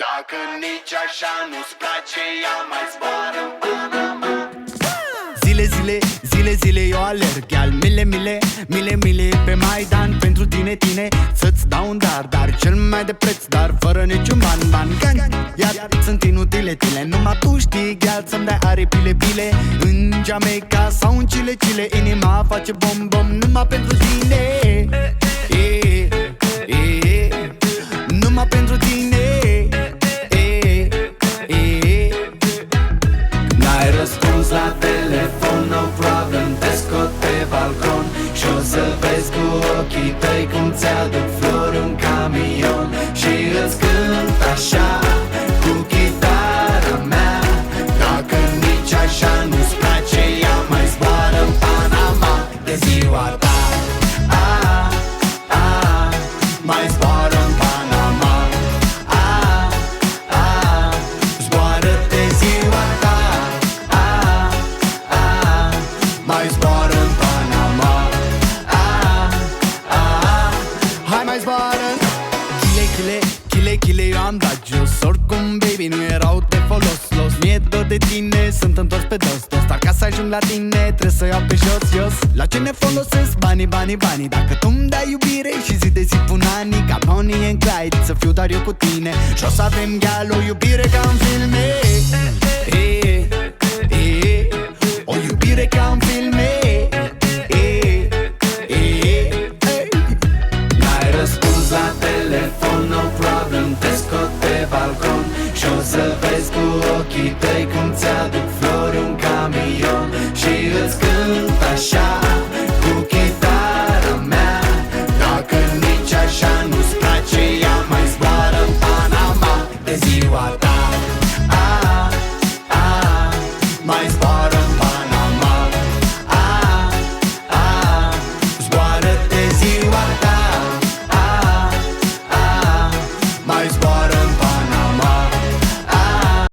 Dacă nici așa nu-ți place, ia mai zboară în Panama. Zile, zile, zile, zile eu alerg, iar mile, mile, mile, mile pe Maidan pentru tine, tine, să-ți dau un dar cel mai de preț, dar fără niciun ban, gang, iar sunt inutile, tile. Numai tu știi, gheal, să-mi dai aripile, bile în Jamaica sau în Chile, Chile. Inima face bom-bom numai pentru tine, numai pentru tine. N-ai răspuns la telefon, no problem, te scot pe balcon și o să vezi cu ochii tăi cum ți-aduc flori în camion. Și îți cânt așa cu chitara mea. Dacă nici așa nu-ți place, ia mai zboară în Panama de ziua ta. Mai zboară în Panama. Zboară-te ziua ta. Mai zboară în Panama. Hai mai zboară. Chile, chile, chile, chile, eu am dat jos. Oricum, baby, nu erau de folos. Mi-e dor de tine, sunt întors pe dos. Dar ca să ajung la tine, trebuie să iau pe jos. La ce ne folosesc banii, banii, banii? Dacă tu-mi dai iubire și zi de zi pun anii, ca Bonnie and Clyde, să fiu doar eu cu tine și o să avem, gheal, o iubire ca în filme.